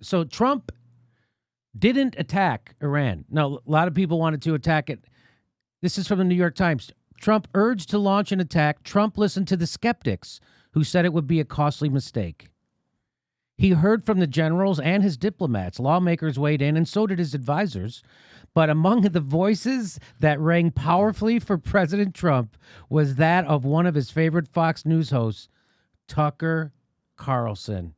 So Trump didn't attack Iran. Now, a lot of people wanted to attack it. This is from the New York Times. Trump urged to launch an attack. Trump listened to the skeptics who said it would be a costly mistake. He heard from the generals and his diplomats. Lawmakers weighed in, and so did his advisors. But among the voices that rang powerfully for President Trump was that of one of his favorite Fox News hosts, Tucker Carlson.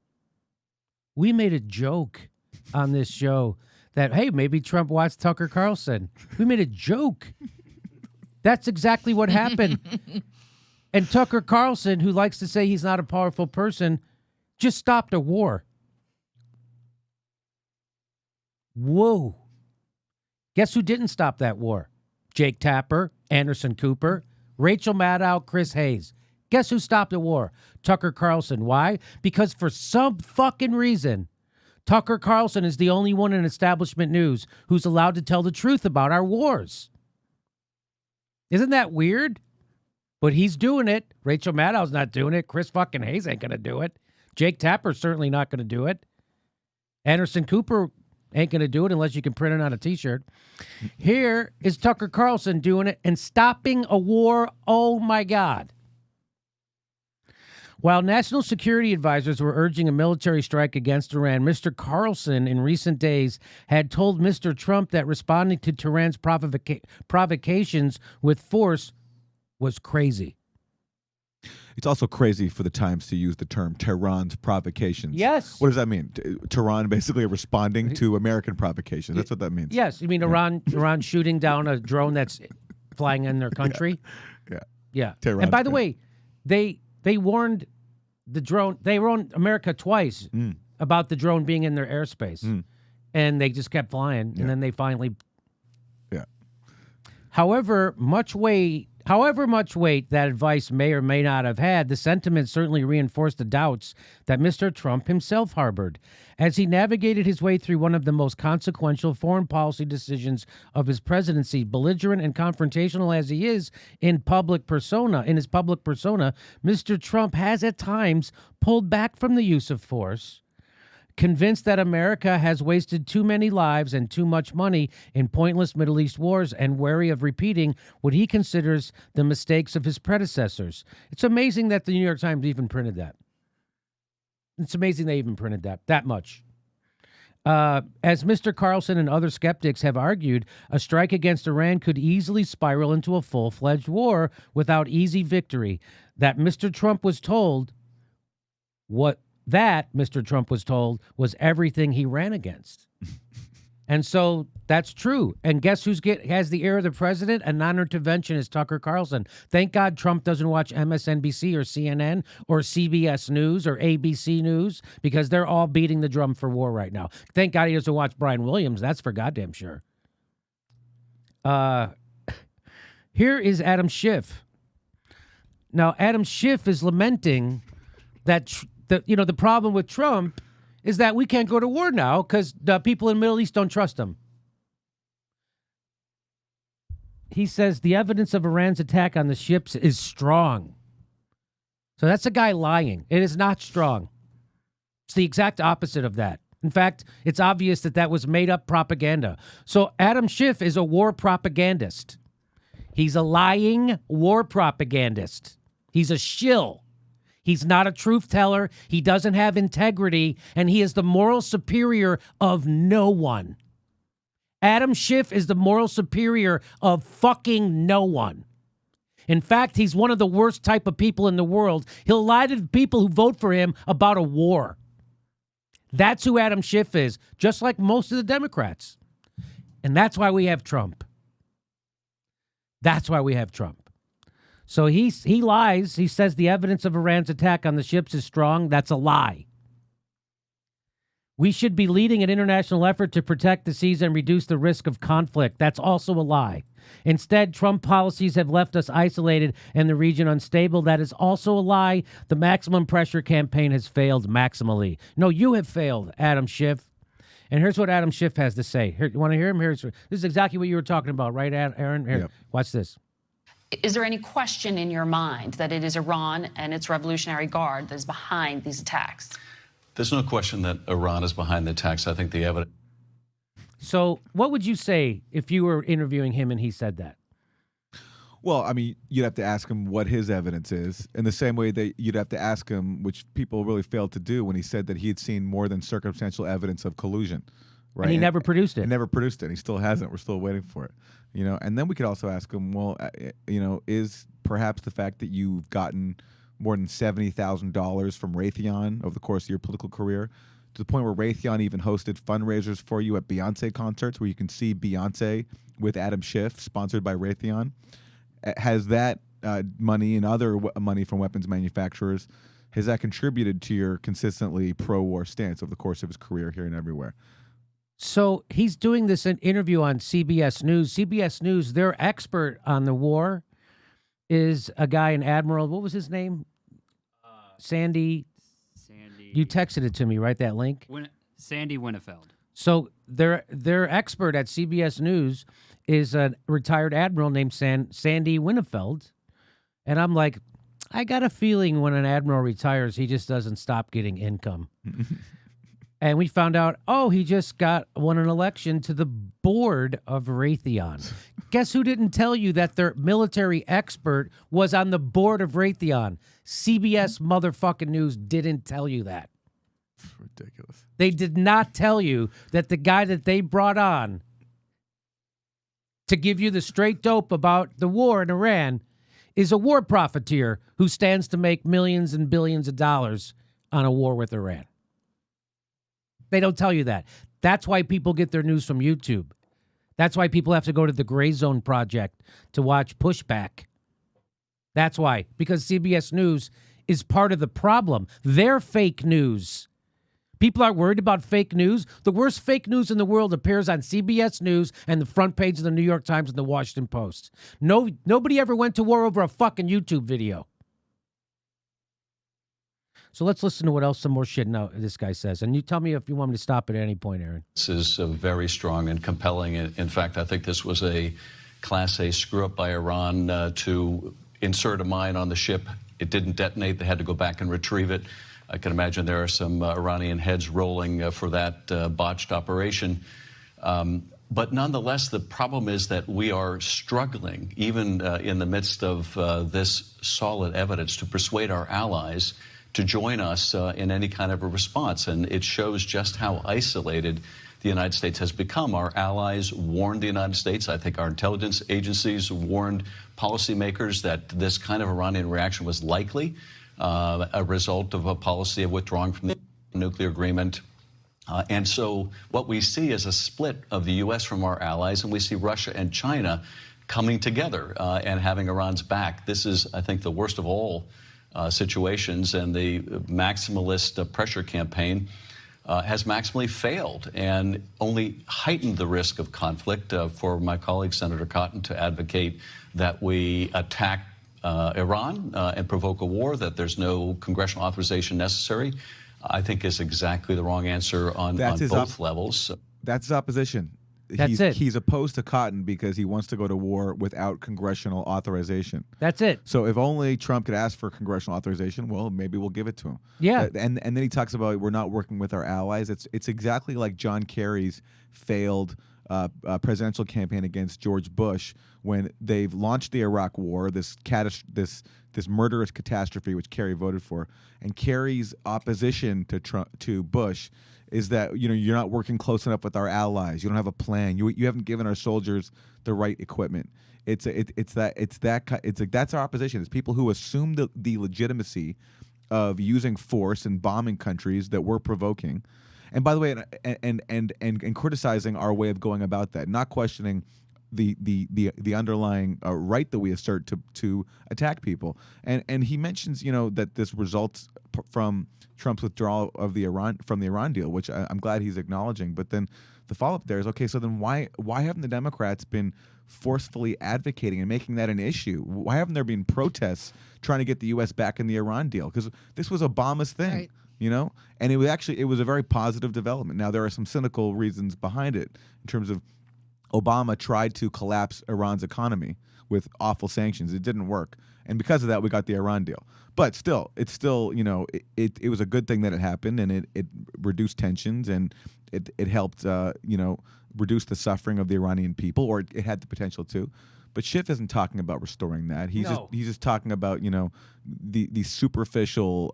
We made a joke on this show that, hey, maybe Trump watched Tucker Carlson. We made a joke. That's exactly what happened. And Tucker Carlson, who likes to say he's not a powerful person, just stopped a war. Whoa. Guess who didn't stop that war? Jake Tapper, Anderson Cooper, Rachel Maddow, Chris Hayes. Guess who stopped the war? Tucker Carlson. Why? Because for some fucking reason, Tucker Carlson is the only one in establishment news who's allowed to tell the truth about our wars. Isn't that weird? But he's doing it. Rachel Maddow's not doing it. Chris fucking Hayes ain't going to do it. Jake Tapper's certainly not going to do it. Anderson Cooper ain't going to do it unless you can print it on a T-shirt. Here is Tucker Carlson doing it and stopping a war. Oh, my God. While national security advisors were urging a military strike against Iran, Mr. Carlson in recent days had told Mr. Trump that responding to Tehran's provocations with force was crazy. It's also crazy for the Times to use the term Tehran's provocations. Yes. What does that mean? Tehran basically responding to American provocations. That's what that means. Yes. You mean Iran shooting down a drone that's flying in their country? Yeah. Tehran, and by the way, they warned the drone. They warned America twice about the drone being in their airspace. And they just kept flying. And then they finally. Yeah. However much weight that advice may or may not have had, the sentiment certainly reinforced the doubts that Mr. Trump himself harbored as he navigated his way through one of the most consequential foreign policy decisions of his presidency. Belligerent and confrontational as he is in his public persona, Mr. Trump has at times pulled back from the use of force, convinced that America has wasted too many lives and too much money in pointless Middle East wars, and wary of repeating what he considers the mistakes of his predecessors. It's amazing that the New York Times even printed that. It's amazing they even printed that much. As Mr. Carlson and other skeptics have argued, a strike against Iran could easily spiral into a full-fledged war without easy victory. That Mr. Trump was told was everything he ran against. And so that's true. And guess has the ear of the president? A non-interventionist, Tucker Carlson. Thank God Trump doesn't watch MSNBC or CNN or CBS News or ABC News, because they're all beating the drum for war right now. Thank God he doesn't watch Brian Williams. That's for goddamn sure. Here is Adam Schiff. Now, Adam Schiff is lamenting that the problem with Trump is that we can't go to war now because the people in the Middle East don't trust him. He says the evidence of Iran's attack on the ships is strong. So that's a guy lying. It is not strong. It's the exact opposite of that. In fact, it's obvious that was made-up propaganda. So Adam Schiff is a war propagandist. He's a lying war propagandist. He's a shill. He's not a truth teller. He doesn't have integrity, and he is the moral superior of no one. Adam Schiff is the moral superior of fucking no one. In fact, he's one of the worst type of people in the world. He'll lie to the people who vote for him about a war. That's who Adam Schiff is, just like most of the Democrats. And that's why we have Trump. That's why we have Trump. So he lies. He says the evidence of Iran's attack on the ships is strong. That's a lie. We should be leading an international effort to protect the seas and reduce the risk of conflict. That's also a lie. Instead, Trump policies have left us isolated and the region unstable. That is also a lie. The maximum pressure campaign has failed maximally. No, you have failed, Adam Schiff. And here's what Adam Schiff has to say. Here, you want to hear him? This is exactly what you were talking about, right, Aaron? Here, yep. Watch this. Is there any question in your mind that it is Iran and its Revolutionary Guard that is behind these attacks? There's no question that Iran is behind the attacks. I think the evidence. So what would you say if you were interviewing him and he said that? Well, I mean, you'd have to ask him what his evidence is, in the same way that you'd have to ask him, which people really failed to do, when he said that he had seen more than circumstantial evidence of collusion. Right? And he never produced it. He never produced it. He still hasn't. We're still waiting for it. And then we could also ask him, well, is perhaps the fact that you've gotten more than $70,000 from Raytheon over the course of your political career, to the point where Raytheon even hosted fundraisers for you at Beyonce concerts, where you can see Beyonce with Adam Schiff, sponsored by Raytheon. Has that money and other money from weapons manufacturers, has that contributed to your consistently pro-war stance over the course of his career here and everywhere? So he's doing this interview on CBS News. CBS News, their expert on the war is a guy, an admiral. What was his name? Sandy. You texted it to me, right? That link. Sandy Winnefeld. So their expert at CBS News is a retired admiral named Sandy Winnefeld, and I'm like, I got a feeling when an admiral retires, he just doesn't stop getting income. And we found out, he just won an election to the board of Raytheon. Guess who didn't tell you that their military expert was on the board of Raytheon? CBS motherfucking News didn't tell you that. It's ridiculous. They did not tell you that the guy that they brought on to give you the straight dope about the war in Iran is a war profiteer who stands to make millions and billions of dollars on a war with Iran. They don't tell you that. That's why people get their news from YouTube. That's why people have to go to the Gray Zone Project to watch Pushback. That's why, because CBS News is part of the problem. They're fake news. People aren't worried about fake news. The worst fake news in the world appears on CBS News and the front page of the New York Times and the Washington Post. Nobody ever went to war over a fucking YouTube video. So let's listen to what else, some more shit now this guy says. And you tell me if you want me to stop at any point, Aaron. This is very strong and compelling. In fact, I think this was a Class A screw-up by Iran to insert a mine on the ship. It didn't detonate. They had to go back and retrieve it. I can imagine there are some Iranian heads rolling for that botched operation. But nonetheless, the problem is that we are struggling, even in the midst of this solid evidence, to persuade our allies to join us in any kind of a response. And it shows just how isolated the United States has become. Our allies warned the United States. I think our intelligence agencies warned policymakers that this kind of Iranian reaction was likely a result of a policy of withdrawing from the nuclear agreement. And so what we see is a split of the U.S. from our allies, and we see Russia and China coming together and having Iran's back. This is, I think, the worst of all situations, and the maximalist pressure campaign has maximally failed and only heightened the risk of conflict. For my colleague, Senator Cotton, to advocate that we attack Iran and provoke a war, that there's no congressional authorization necessary, I think is exactly the wrong answer on both levels. That's his opposition. He's opposed to Cotton because he wants to go to war without congressional authorization. That's it. So if only Trump could ask for congressional authorization, well, maybe we'll give it to him. Yeah. And then he talks about we're not working with our allies. It's exactly like John Kerry's failed presidential campaign against George Bush when they've launched the Iraq War, this murderous catastrophe which Kerry voted for, and Kerry's opposition to Bush is that you're not working close enough with our allies. You don't have a plan. You haven't given our soldiers the right equipment. That's our opposition. It's people who assume the legitimacy of using force and bombing countries that we're provoking. And by the way, and criticizing our way of going about that, not questioning the underlying right that we assert to attack people. And he mentions that this results from Trump's withdrawal of from the Iran deal, which I'm glad he's acknowledging. But then the follow-up there is, okay, so then why haven't the Democrats been forcefully advocating and making that an issue? Why haven't there been protests trying to get the U.S. back in the Iran deal? Because this was Obama's thing. Right. And it was a very positive development. Now, there are some cynical reasons behind it in terms of Obama tried to collapse Iran's economy with awful sanctions. It didn't work. and because of that, we got the Iran deal. But still, it's still, it was a good thing that it happened, and it reduced tensions, and it helped, reduce the suffering of the Iranian people, or it had the potential to. But Schiff isn't talking about restoring that. He's just talking about the superficial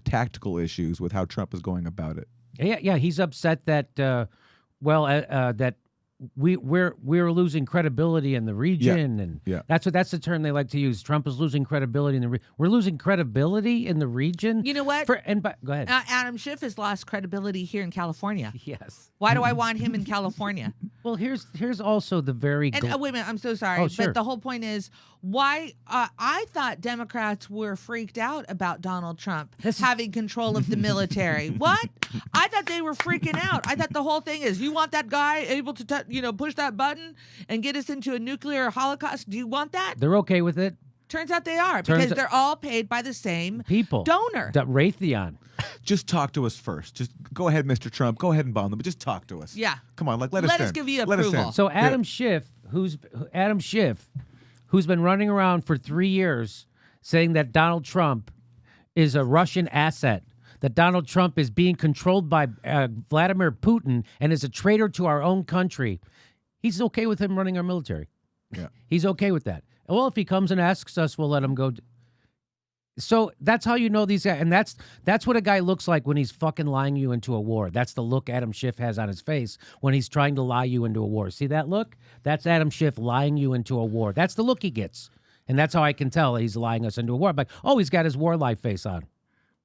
tactical issues with how Trump is going about it. Yeah. He's upset that that we're losing credibility in the region, and that's the term they like to use. Trump is losing credibility in the we're losing credibility in the region. You know what? Go ahead. Adam Schiff has lost credibility here in California. Yes. Why do I want him in California? Well, here's also the very and wait a minute, I'm so sorry, sure. but the whole point is why I thought Democrats were freaked out about Donald Trump having control of the military. What? I thought they were freaking out. I thought the whole thing is, you want that guy able to push that button and get us into a nuclear holocaust? Do you want that? They're okay with it. Turns out they are, because they're all paid by the same people. Donor. Raytheon. Just talk to us first. Just go ahead, Mr. Trump. Go ahead and bomb them, but just talk to us. Yeah. Come on, let us give you Let us approval. in. So Adam Schiff, who's been running around for 3 years saying that Donald Trump is a Russian asset, that Donald Trump is being controlled by Vladimir Putin and is a traitor to our own country. He's okay with him running our military. Yeah. He's okay with that. Well, if he comes and asks us, we'll let him go. So that's how you know these guys. And that's what a guy looks like when he's fucking lying you into a war. That's the look Adam Schiff has on his face when he's trying to lie you into a war. See that look? That's Adam Schiff lying you into a war. That's the look he gets. And that's how I can tell he's lying us into a war. I'm like, oh, he's got his war lie face on.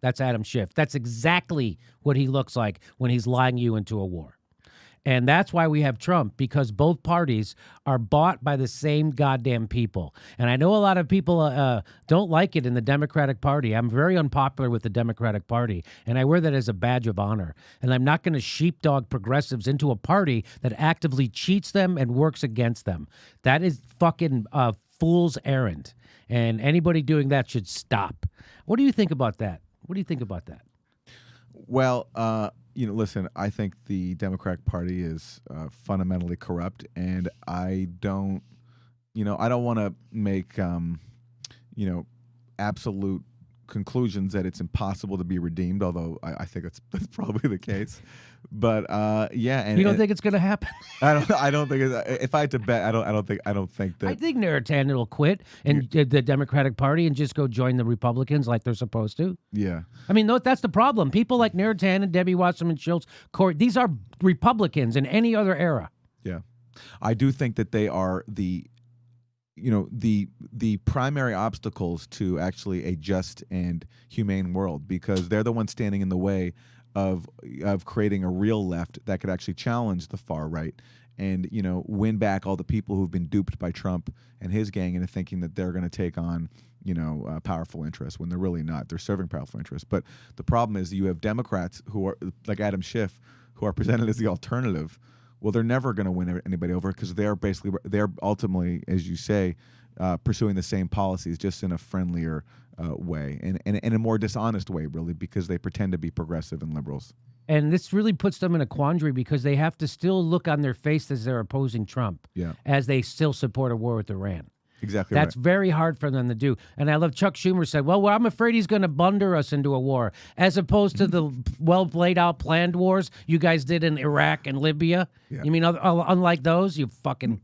That's Adam Schiff. That's exactly what he looks like when he's lying you into a war. And that's why we have Trump, because both parties are bought by the same goddamn people. And I know a lot of people don't like it in the Democratic Party. I'm very unpopular with the Democratic Party, and I wear that as a badge of honor. And I'm not going to sheepdog progressives into a party that actively cheats them and works against them. That is fucking fool's errand. And anybody doing that should stop. What do you think about that? What do you think about that? Well, listen, I think the Democratic Party is fundamentally corrupt, and I don't want to make, absolute conclusions that it's impossible to be redeemed, although I think that's probably the case. But and you don't think it's going to happen? I don't think if I had to bet, I don't think that. I think Narratan will quit and the Democratic Party and just go join the Republicans like they're supposed to. Yeah. I mean, that's the problem. People like Narratan and Debbie Wasserman Schultz, these are Republicans in any other era. Yeah. I do think that they are the primary obstacles to actually a just and humane world, because they're the ones standing in the way of creating a real left that could actually challenge the far right and win back all the people who've been duped by Trump and his gang into thinking that they're going to take on powerful interests when they're really not. They're serving powerful interests. But the problem is you have Democrats who are like Adam Schiff, who are presented as the alternative. Well, they're never going to win anybody over, because they're ultimately, as you say, pursuing the same policies, just in a friendlier way and in a more dishonest way, really, because they pretend to be progressive and liberals. And this really puts them in a quandary, because they have to still look on their face as they're opposing Trump, as they still support a war with Iran. Exactly. That's right. very hard for them to do. And I love Chuck Schumer said, well, I'm afraid he's going to blunder us into a war, as opposed to the well laid out planned wars you guys did in Iraq and Libya. Yeah. You mean unlike those, you fucking...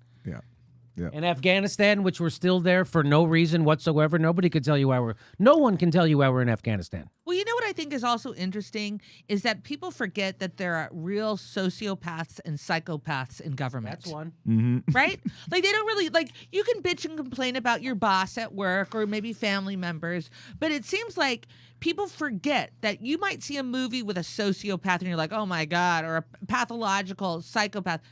Yeah. In Afghanistan, which we're still there for no reason whatsoever. No one can tell you why we're in Afghanistan. Well, you know what I think is also interesting is that people forget that there are real sociopaths and psychopaths in government. That's one. Mm-hmm. Right? Like, they don't really, you can bitch and complain about your boss at work or maybe family members, but it seems like people forget that you might see a movie with a sociopath and you're like, oh my God, or a pathological psychopath.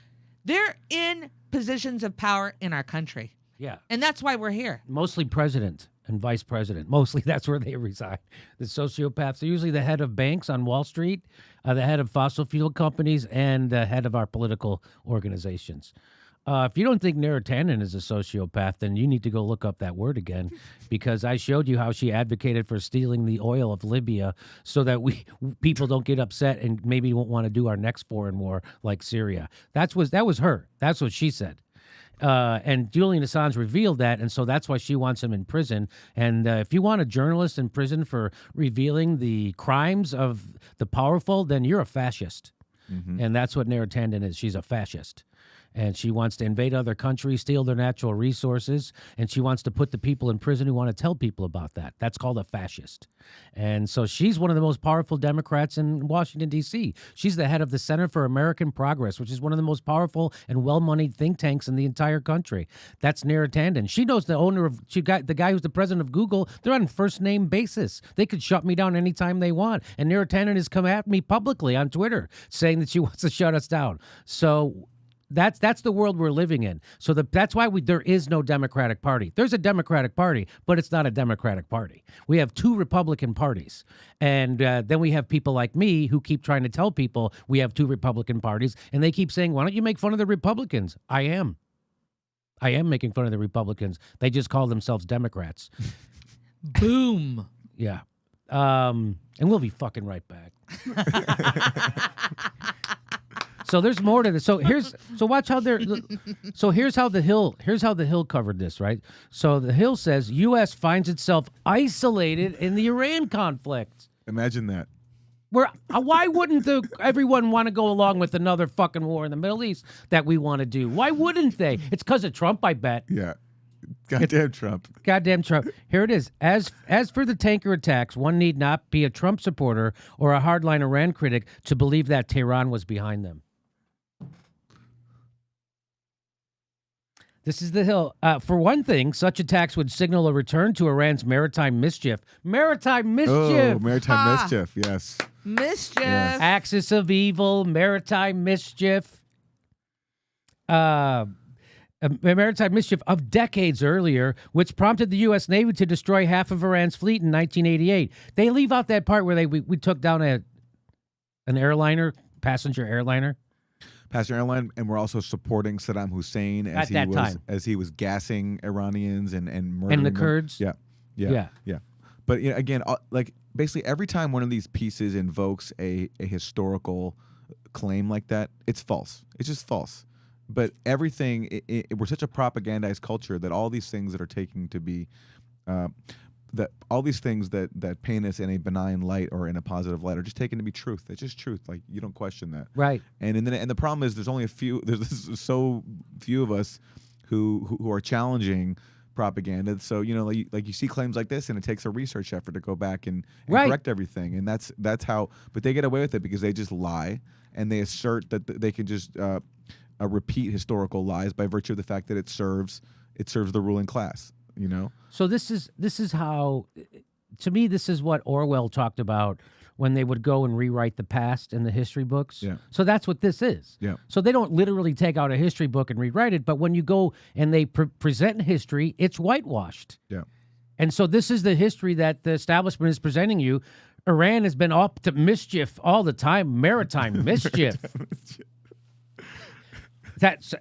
They're in positions of power in our country. Yeah. And that's why we're here. Mostly president and vice president. Mostly that's where they reside. The sociopaths are usually the head of banks on Wall Street, the head of fossil fuel companies, and the head of our political organizations. If you don't think Narratan is a sociopath, then you need to go look up that word again, because I showed you how she advocated for stealing the oil of Libya so that people don't get upset and maybe won't want to do our next foreign war like Syria. That was her. That's what she said. And Julian Assange revealed that, and so that's why she wants him in prison. And if you want a journalist in prison for revealing the crimes of the powerful, then you're a fascist. And that's what Neera Tanden is. She's a fascist. And she wants to invade other countries, steal their natural resources, and she wants to put the people in prison who want to tell people about that. That's called a fascist. And so she's one of the most powerful Democrats in Washington, D.C. She's the head of the Center for American Progress, which is one of the most powerful and well-moneyed think tanks in the entire country. That's Neera Tanden. She knows the owner of, the guy who's the president of Google. They're on first-name basis. They could shut me down anytime they want. And Neera Tanden has come at me publicly on Twitter saying that she wants to shut us down. So that's the world we're living in. So that's why there is no Democratic Party. There's a Democratic Party, but it's not a Democratic Party. We have two Republican parties. And then we have people like me who keep trying to tell people we have two Republican parties. And they keep saying, why don't you make fun of the Republicans? I am making fun of the Republicans. They just call themselves Democrats. Boom. Yeah. And we'll be fucking right back. So there's more to this. So watch how here's how the Hill covered this, right? So the Hill says U.S. finds itself isolated in the Iran conflict. Imagine that. Why wouldn't everyone want to go along with another fucking war in the Middle East that we want to do? Why wouldn't they? It's because of Trump, I bet. Yeah. Goddamn Trump. Goddamn Trump. Here it is. As for the tanker attacks, one need not be a Trump supporter or a hardline Iran critic to believe that Tehran was behind them. This is the Hill. For one thing, such attacks would signal a return to Iran's maritime mischief. Maritime mischief! Oh, maritime mischief, yes. Mischief. Yes. Axis of evil, maritime mischief. Maritime mischief of decades earlier, which prompted the U.S. Navy to destroy half of Iran's fleet in 1988. They leave out that part where we took down an airliner, passenger airliner. Passenger airline, and we're also supporting Saddam Hussein as he was gassing Iranians and murdering and the them. Kurds. Yeah. But again, like basically every time one of these pieces invokes a historical claim like that, it's false. It's just false. But everything, we're such a propagandized culture that all these things that are taking to be, that all these things that paint us in a benign light or in a positive light are just taken to be truth. It's just truth. Like you don't question that. Right. And the problem is there's so few of us who are challenging propaganda. So like you see claims like this, and it takes a research effort to go back and correct everything. And that's how. But they get away with it because they just lie and they assert that they can just repeat historical lies by virtue of the fact that it serves the ruling class. So this is how, to me, this is what Orwell talked about when they would go and rewrite the past in the history books. Yeah. So that's what this is. Yeah. So they don't literally take out a history book and rewrite it, but when you go and they present history, it's whitewashed. Yeah. And so this is the history that the establishment is presenting you. Iran has been up to mischief all the time, maritime mischief.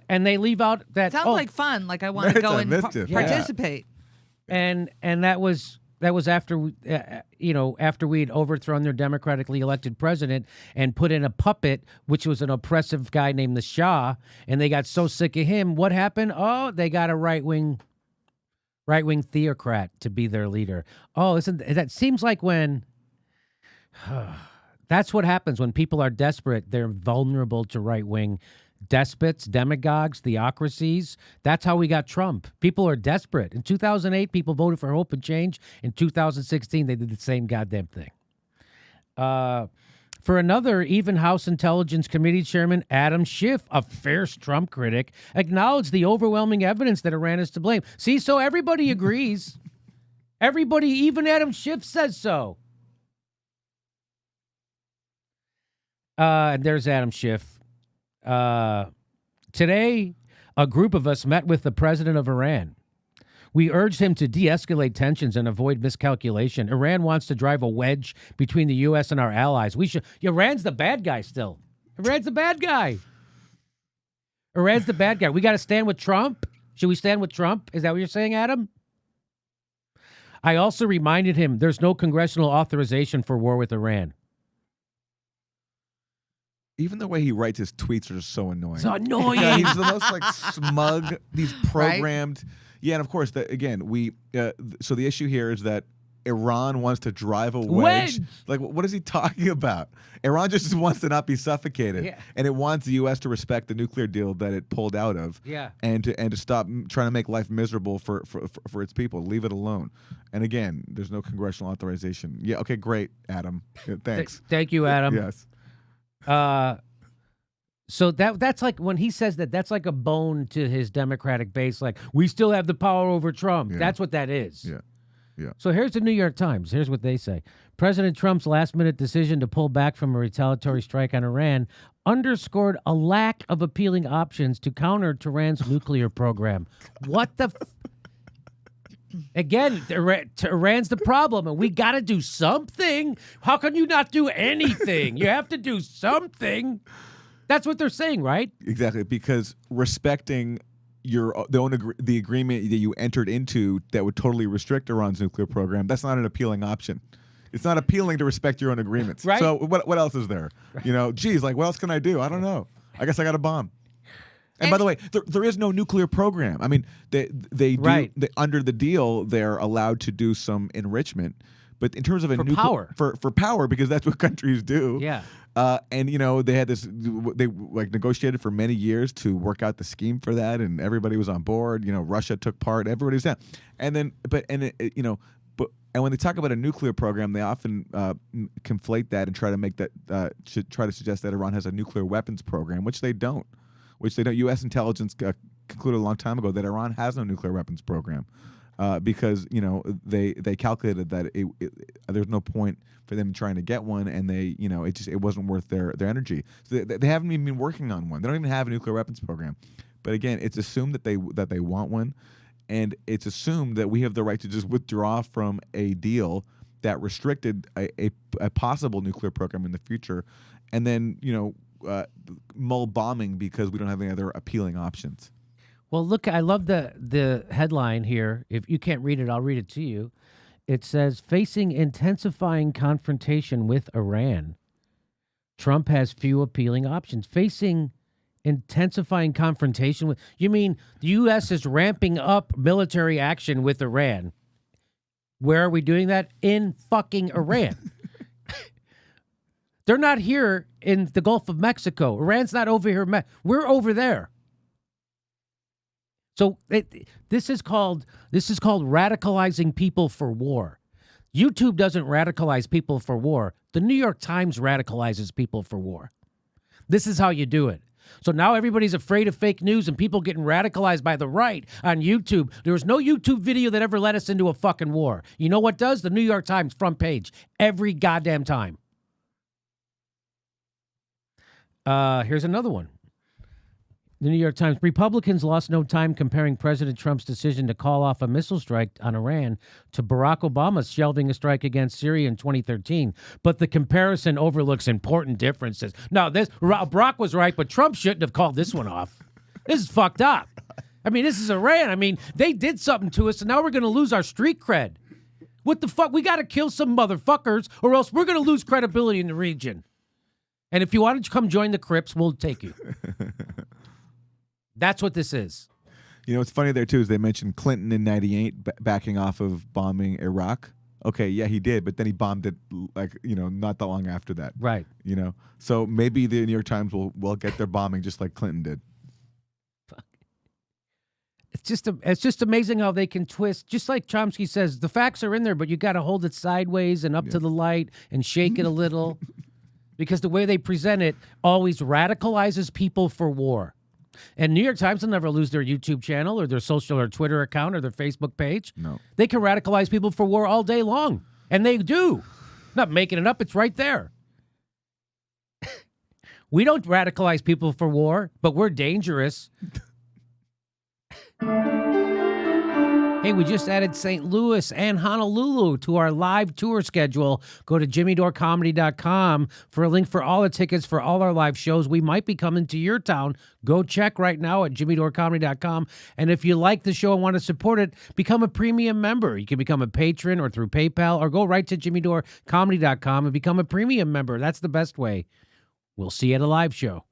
And they leave out that Sounds like fun. Like I want to go and participate. And that was after after we'd overthrown their democratically elected president and put in a puppet, which was an oppressive guy named the Shah, and they got so sick of him. What happened? Oh, they got a right-wing theocrat to be their leader. Oh, that seems like when that's what happens when people are desperate. They're vulnerable to right-wing despots, demagogues, theocracies. That's how we got Trump. People are desperate. In 2008, people voted for hope and change. In 2016, they did the same goddamn thing. For another, even House Intelligence Committee Chairman Adam Schiff, a fierce Trump critic, acknowledged the overwhelming evidence that Iran is to blame. See, so everybody agrees. Everybody, even Adam Schiff says so. And there's Adam Schiff. Today, a group of us met with the president of Iran. We urged him to de-escalate tensions and avoid miscalculation. Iran wants to drive a wedge between the U.S. and our allies. Iran's the bad guy still. Iran's the bad guy. Iran's the bad guy. We got to stand with Trump. Should we stand with Trump? Is that what you're saying, Adam? I also reminded him there's no congressional authorization for war with Iran. Even the way he writes his tweets are just so annoying. It's annoying. Yeah, he's the most like smug. These programmed. Yeah, and of course, so the issue here is that Iran wants to drive a wedge. Like, what is he talking about? Iran just wants to not be suffocated, and it wants the U.S. to respect the nuclear deal that it pulled out of, and to stop trying to make life miserable for its people. Leave it alone. And again, there's no congressional authorization. Yeah, okay, great, Adam. Yeah, thanks. Thank you, Adam. Yes. So that's like when he says that's like a bone to his Democratic base. Like, we still have the power over Trump. Yeah. That's what that is. Yeah. Yeah. So here's the New York Times. Here's what they say. President Trump's last-minute decision to pull back from a retaliatory strike on Iran underscored a lack of appealing options to counter Tehran's nuclear program. What the... Again, Iran's the problem, and we got to do something. How can you not do anything? You have to do something. That's what they're saying, right? Exactly, because respecting the agreement that you entered into that would totally restrict Iran's nuclear program, that's not an appealing option. It's not appealing to respect your own agreements. Right. So what else is there? Right. Geez, like, what else can I do? I don't know. I guess I got a bomb. And by the way, there is no nuclear program. I mean, they do under the deal, they're allowed to do some enrichment, but in terms of power, for power, because that's what countries do. Yeah. And they had this. They negotiated for many years to work out the scheme for that, and everybody was on board. Russia took part. Everybody's down. And then, and when they talk about a nuclear program, they often conflate that and try to make that try to suggest that Iran has a nuclear weapons program, which they don't. U.S. intelligence concluded a long time ago that Iran has no nuclear weapons program. Because they calculated that there's no point for them trying to get one, and it wasn't worth their energy. So they haven't even been working on one. They don't even have a nuclear weapons program. But again, it's assumed that they want one, and it's assumed that we have the right to just withdraw from a deal that restricted a possible nuclear program in the future, and then mull bombing because we don't have any other appealing options. Well, look, I love the headline here. If you can't read it, I'll read it to you. It says, facing intensifying confrontation with Iran, Trump has few appealing options. Facing intensifying confrontation with... You mean the U.S. is ramping up military action with Iran. Where are we doing that? In fucking Iran. They're not here in the Gulf of Mexico. Iran's not over here. We're over there. So this is called radicalizing people for war. YouTube doesn't radicalize people for war. The New York Times radicalizes people for war. This is how you do it. So now everybody's afraid of fake news and people getting radicalized by the right on YouTube. There was no YouTube video that ever led us into a fucking war. You know what does? The New York Times front page every goddamn time. Here's another one. The New York Times, Republicans lost no time comparing President Trump's decision to call off a missile strike on Iran to Barack Obama's shelving a strike against Syria in 2013. But the comparison overlooks important differences. No, Barack was right, but Trump shouldn't have called this one off. This is fucked up. I mean, this is Iran. I mean, they did something to us, and now we're going to lose our street cred. What the fuck? We got to kill some motherfuckers, or else we're going to lose credibility in the region. And if you want to come join the Crips, we'll take you. That's what this is. What's funny there, too, is they mentioned Clinton in 98 backing off of bombing Iraq. Okay, yeah, he did, but then he bombed it, not that long after that. Right. So maybe the New York Times will get their bombing just like Clinton did. Fuck. It's just amazing how they can twist. Just like Chomsky says, the facts are in there, but you got to hold it sideways and up to the light and shake it a little. Because the way they present it always radicalizes people for war. And New York Times will never lose their YouTube channel or their social or Twitter account or their Facebook page. No. They can radicalize people for war all day long. And they do. Not making it up. It's right there. We don't radicalize people for war, but we're dangerous. Hey, we just added St. Louis and Honolulu to our live tour schedule. Go to jimmydorecomedy.com for a link for all the tickets for all our live shows. We might be coming to your town. Go check right now at jimmydorecomedy.com. And if you like the show and want to support it, become a premium member. You can become a patron or through PayPal, or go right to jimmydorecomedy.com and become a premium member. That's the best way. We'll see you at a live show.